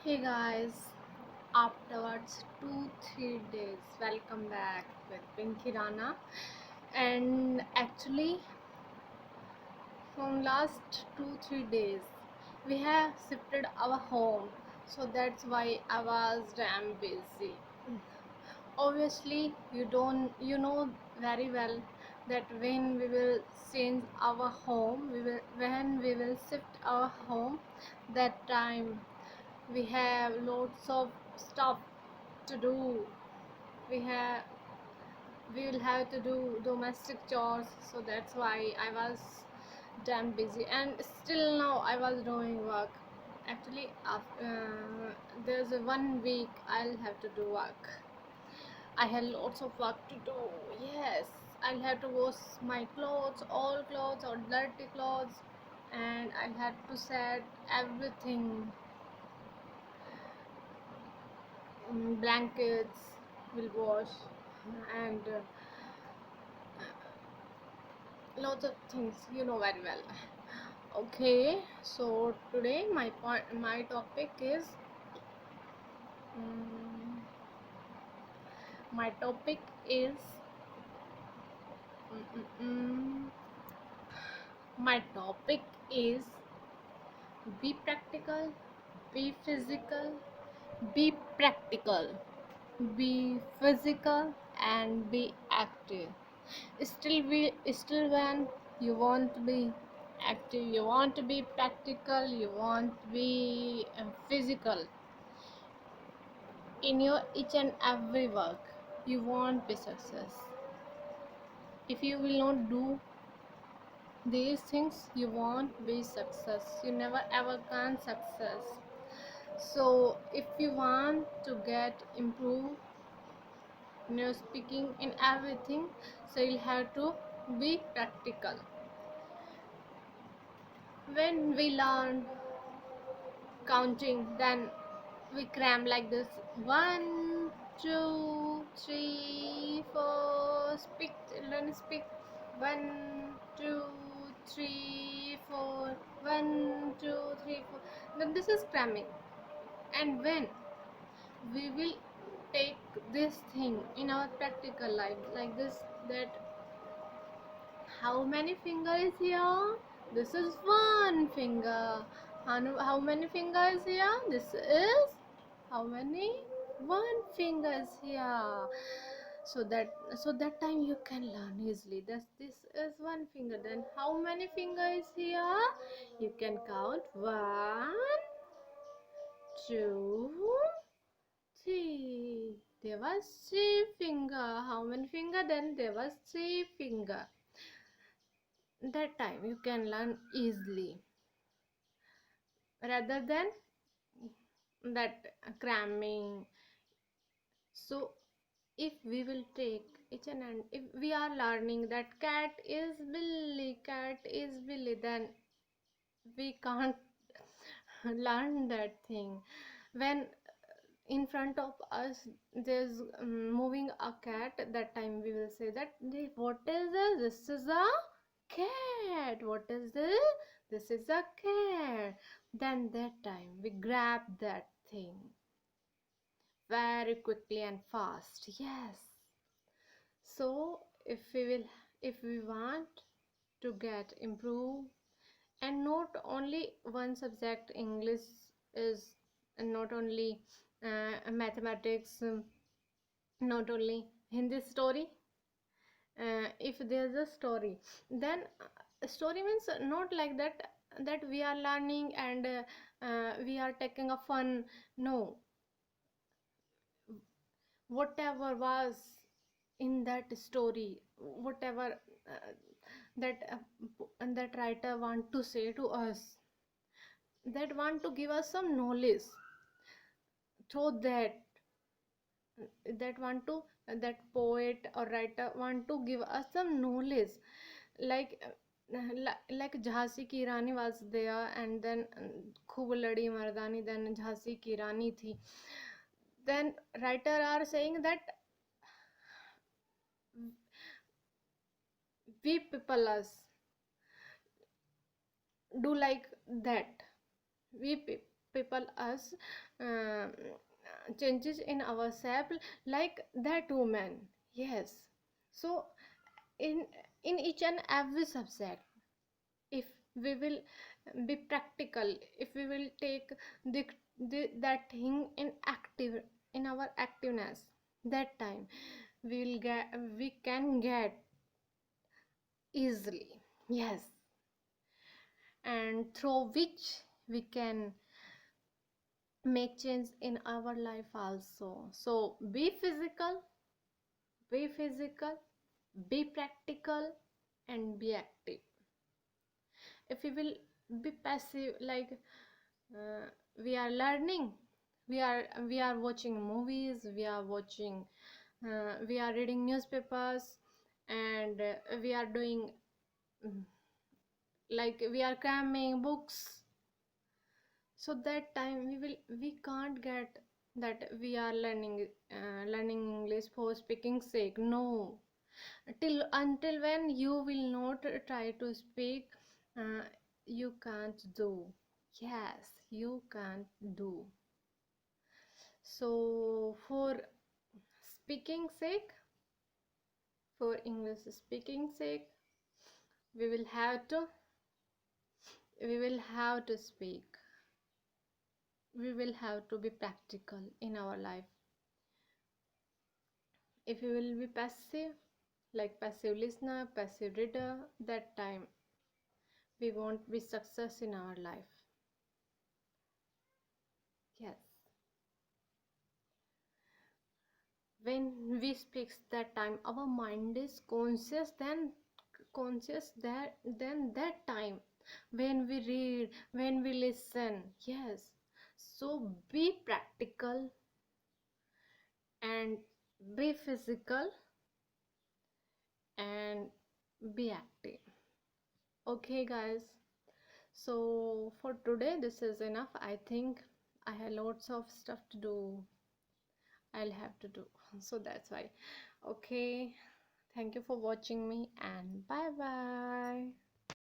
Hey guys, afterwards 2-3 days, welcome back with Pinky Rana. And actually, from last 2-3 days, we have shifted our home, so that's why I was damn busy. Obviously, you know very well that when we will change our home, when we will shift our home, that time we have lots of stuff to do. We have we will have to do domestic chores, so that's why I was damn busy, and still now I was doing work. Actually, there's a 1 week I'll have to do work. I had lots of work to do. Yes, I'll have to wash my clothes, all clothes or dirty clothes, and I'll have to set everything. Blankets will wash, and lots of things, you know very well. Okay, so today my topic is um, my topic is mm, mm, mm, my topic is be practical, be physical, be practical, be physical, and be active. Still when you want to be active, you want to be practical, you want to be physical in your each and every work, you won't be success. If you will not do these things, you won't be success, you never ever can success. So if you want to get improve in your speaking in everything, so you'll have to be practical. When we learn counting, then we cram like this: 1, 2, 3, 4. Speak, children, speak. 1, 2, 3, 4. 1, 2, 3, 4. Then this is cramming. And when we will take this thing in our practical life like this, that how many fingers here? This is one finger. How many fingers here? This is how many? One fingers here. So that time you can learn easily. This is one finger. Then how many fingers here? You can count 1, 2, 3. There was 3 finger. How many finger? Then there was 3 finger. That time you can learn easily rather than that cramming. So if we will take each and if we are learning that cat is Billy, then we can't learn that thing. When in front of us there's moving a cat, that time we will say that what is this? This is a cat. What is this? This is a cat. Then that time we grab that thing very quickly and fast. Yes. So if we want to get improve, and not only one subject, English is, and not only mathematics, not only Hindi story. If there's a story, then story means not like that we are learning and we are taking a fun. No, whatever was in that story, whatever that writer want to say to us, that want to give us some knowledge through that want to that poet or writer want to give us some knowledge, like like Jhansi ki Rani was there, and then Khub Ladi Mardani, then Jhansi ki Rani thi. Then writer are saying that we people us do like that. We people us uh, changes in ourselves like that woman. Yes. So in each and every subject, if we will be practical, if we will take that thing in active, in our activeness, that time we can get easily. Yes. And through which we can make change in our life also. So be physical, be practical, and be active. If we will be passive, like uh, we are learning, we are watching movies, we are reading newspapers, and we are doing, mm, like we are cramming books. So that time we can't get that we are learning English for speaking sake. No. Till until when you will not try to speak, uh, you can't do. Yes, you can't do. So for speaking sake, for English speaking sake, we will have to speak. We will have to be practical in our life. If we will be passive, like passive listener, passive reader, that time we won't be success in our life. Yes. When we speak, that time our mind is conscious, then that time when we read, when we listen. Yes. So be practical and be physical and be active. Okay, guys. So for today, this is enough. I think I have lots of stuff to do. I'll have to do. So that's why. Okay. Thank you for watching me, and bye bye.